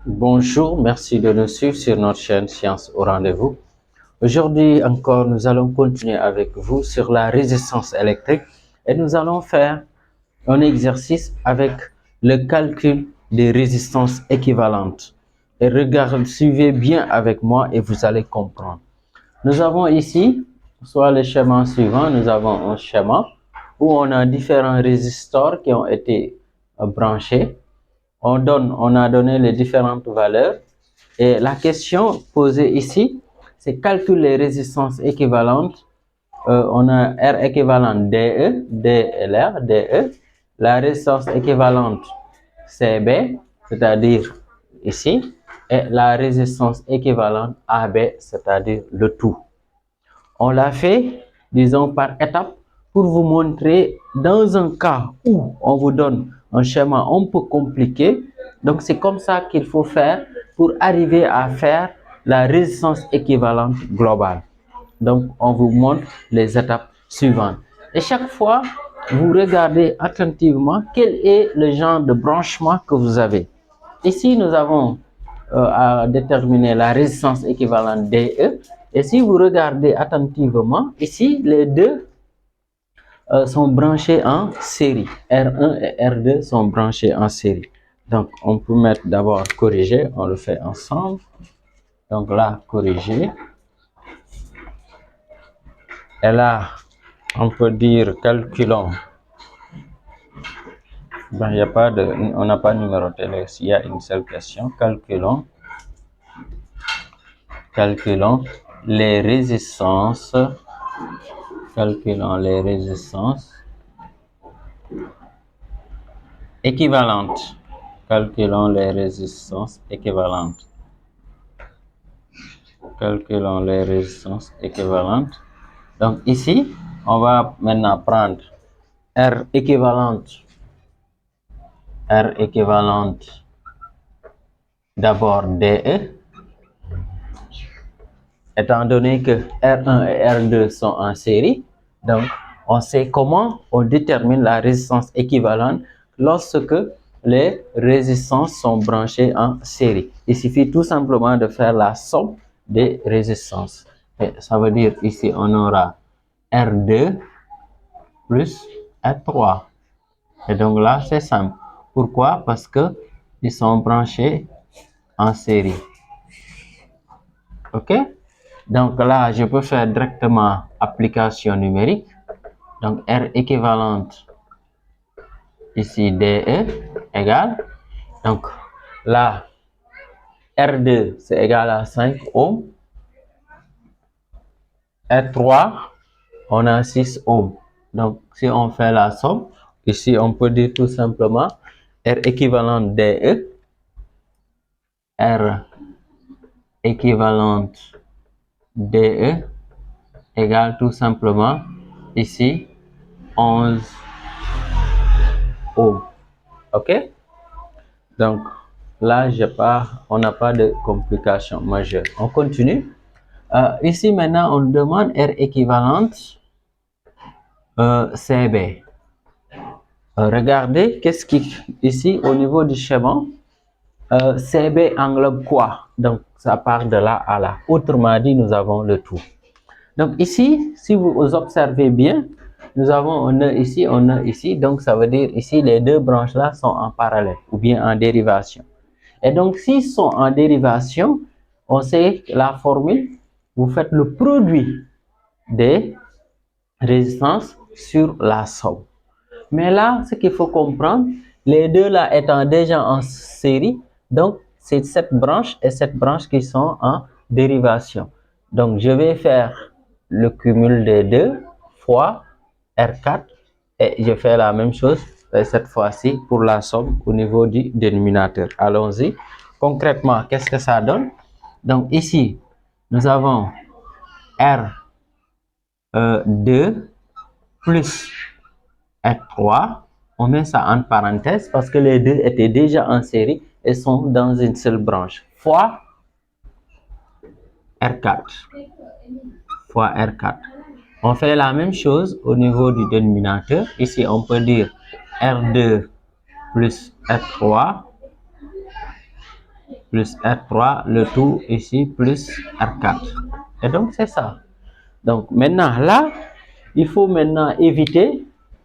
Bonjour, merci de nous suivre sur notre chaîne Science au rendez-vous. Aujourd'hui encore, nous allons continuer avec vous sur la résistance électrique et nous allons faire un exercice avec le calcul des résistances équivalentes. Et regardez, suivez bien avec moi et vous allez comprendre. Nous avons ici, soit le schéma suivant, nous avons un schéma où on a différents résistors qui ont été branchés. On a donné les différentes valeurs et la question posée ici, c'est calculer les résistances équivalentes. On a R équivalent DE, DLR, DE, la résistance équivalente CB, c'est-à-dire ici, et la résistance équivalente AB, c'est-à-dire le tout. On l'a fait, disons, par étapes pour vous montrer dans un cas où on vous donne un schéma un peu compliqué. Donc, c'est comme ça qu'il faut faire pour arriver à faire la résistance équivalente globale. Donc, on vous montre les étapes suivantes. Et chaque fois, vous regardez attentivement quel est le genre de branchement que vous avez. Ici, nous avons à déterminer la résistance équivalente DE. Et si vous regardez attentivement, ici, les deux sont branchés en série. R1 et R2 sont branchés en série. Donc, on peut mettre d'abord corriger, on le fait ensemble. Donc là, corriger. Et là, on peut dire calculons. Ben, y a pas de, on n'a pas numéroté, il y a une seule question. Calculons les résistances. Calculons les résistances équivalentes. Calculons les résistances équivalentes. Calculons les résistances équivalentes. Donc ici, on va maintenant prendre R équivalente. R équivalente d'abord DE. Étant donné que R1 et R2 sont en série, donc on sait comment on détermine la résistance équivalente lorsque les résistances sont branchées en série. Il suffit tout simplement de faire la somme des résistances. Et ça veut dire ici on aura R2 plus R3. Et donc là c'est simple. Pourquoi? Parce que ils sont branchés en série. Ok? Donc là, je peux faire directement application numérique. Donc R équivalente ici DE égale. Donc là, R2 c'est égal à 5 ohms. R3, on a 6 ohms. Donc si on fait la somme, ici on peut dire tout simplement R équivalente DE. R équivalente DE égale tout simplement ici 11 ohms. Ok? Donc là, on n'a pas de complications majeures. On continue. Ici maintenant, on demande R équivalente CB. Regardez, qu'est-ce qui ici au niveau du schéma, CB englobe quoi? Donc ça part de là à là. Autrement dit, nous avons le tout. Donc ici, si vous observez bien, nous avons un nœud ici, un nœud ici. Donc ça veut dire ici, les deux branches là sont en parallèle ou bien en dérivation. Et donc s'ils sont en dérivation, on sait la formule, vous faites le produit des résistances sur la somme. Mais là, ce qu'il faut comprendre, les deux là étant déjà en série, donc c'est cette branche et cette branche qui sont en dérivation. Donc je vais faire le cumul des deux fois R4 et je fais la même chose cette fois-ci pour la somme au niveau du dénominateur. Allons-y. Concrètement, qu'est-ce que ça donne? Donc ici, nous avons R2 plus R3. On met ça en parenthèse parce que les deux étaient déjà en série et sont dans une seule branche. Fois R4. Fois R4. On fait la même chose au niveau du dénominateur. Ici, on peut dire R2 plus R3 plus R3, le tout ici plus R4. Et donc c'est ça. Donc maintenant là, il faut maintenant éviter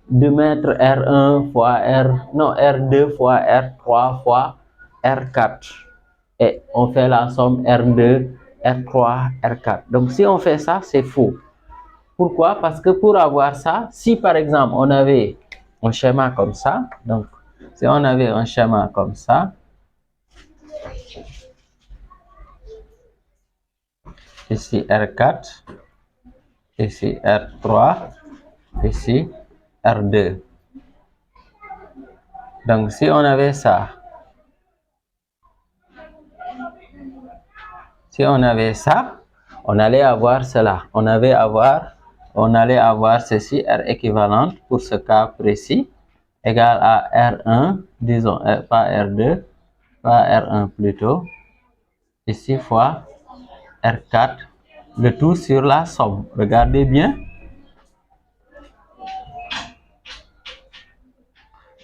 de mettre R1 fois R2 fois R3 fois R4. Et on fait la somme R2, R3, R4. Donc si on fait ça, c'est faux. Pourquoi? Parce que pour avoir ça, si par exemple on avait un schéma comme ça, donc si on avait un schéma comme ça, ici R4, ici R3, ici R2. Donc si on avait ça, on allait avoir cela. On allait avoir ceci, R équivalente pour ce cas précis, égal à R1, disons, pas R2, pas R1 plutôt, ici fois R4, le tout sur la somme. Regardez bien.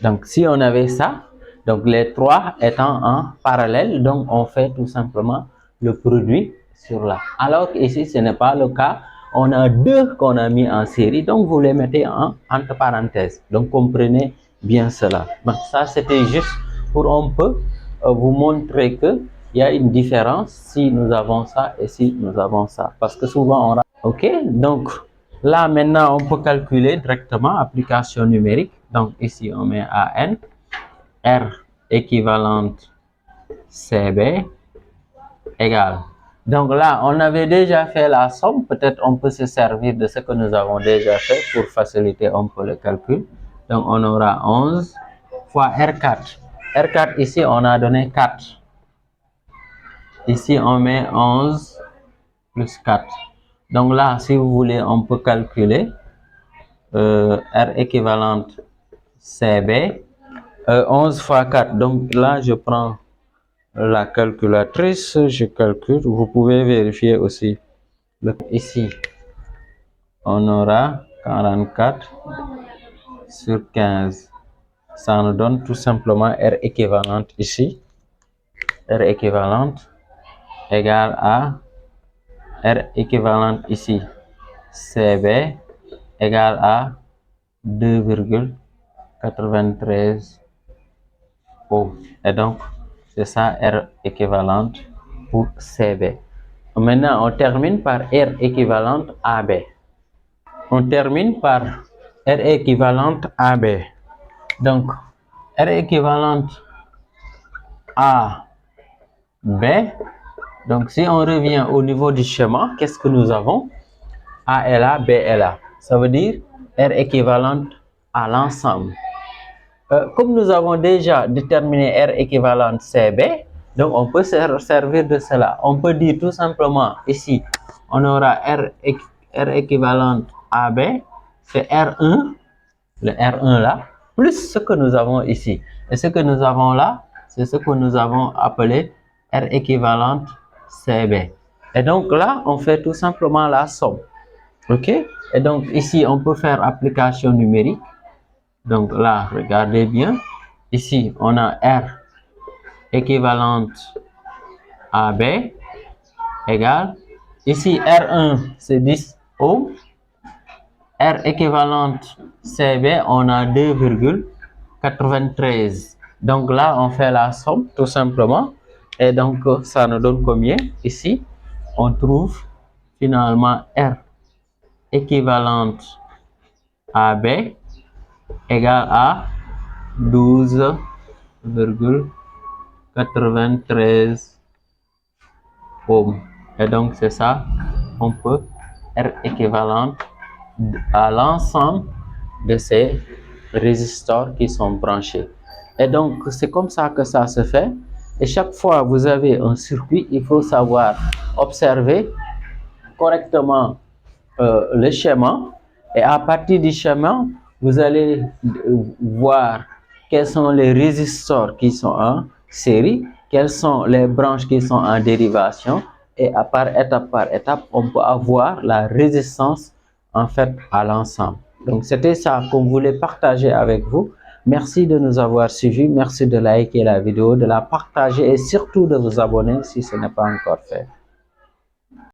Donc, si on avait ça, donc les trois étant en parallèle, donc on fait tout simplement le produit sur là. Alors qu'ici, ce n'est pas le cas. On a deux qu'on a mis en série, donc vous les mettez entre parenthèses. Donc, comprenez bien cela. Donc, ça, c'était juste pour un peu vous montrer qu'il y a une différence si nous avons ça et si nous avons ça. Parce que souvent, OK, donc là, maintenant, on peut calculer directement application numérique. Donc, ici, on met AN, R équivalente CB égale. Donc là, on avait déjà fait la somme. Peut-être on peut se servir de ce que nous avons déjà fait pour faciliter un peu le calcul. Donc, on aura 11 fois R4. R4, ici, on a donné 4. Ici, on met 11 plus 4. Donc là, si vous voulez, on peut calculer R équivalente CB, 11 fois 4. Donc là, je prends la calculatrice, je calcule. Vous pouvez vérifier aussi. Ici, on aura 44 sur 15. Ça nous donne tout simplement R équivalente ici. R équivalente égale à R équivalente ici. CB égale à 2,93 ohms. Et donc, c'est ça R équivalente pour CB. Maintenant, on termine par R équivalente AB. On termine par R équivalente AB. Donc, R équivalente AB. Donc, si on revient au niveau du schéma, qu'est-ce que nous avons? A est là, B est là. Ça veut dire R équivalente à l'ensemble. Comme nous avons déjà déterminé R équivalente CB, donc on peut se servir de cela. On peut dire tout simplement ici, on aura R équivalente AB, c'est R1, le R1 là, plus ce que nous avons ici. Et ce que nous avons là, c'est ce que nous avons appelé R équivalente CB. Et donc là, on fait tout simplement la somme. OK? Et donc ici, on peut faire application numérique. Donc là, regardez bien. Ici, on a R équivalente AB égale. Ici, R1, c'est 10 ohms. R équivalente CB, on a 2,93. Donc là, on fait la somme tout simplement. Et donc, ça nous donne combien? Ici, on trouve finalement R équivalente AB égale à 12,93 ohms. Et donc, c'est ça, on peut R équivalente à l'ensemble de ces résistors qui sont branchés. Et donc, c'est comme ça que ça se fait. Et chaque fois que vous avez un circuit, il faut savoir observer correctement le schéma. Et à partir du schéma, vous allez voir quels sont les résistors qui sont en série, quelles sont les branches qui sont en dérivation. Et par étape, on peut avoir la résistance en fait à l'ensemble. Donc, c'était ça qu'on voulait partager avec vous. Merci de nous avoir suivis. Merci de liker la vidéo, de la partager et surtout de vous abonner si ce n'est pas encore fait.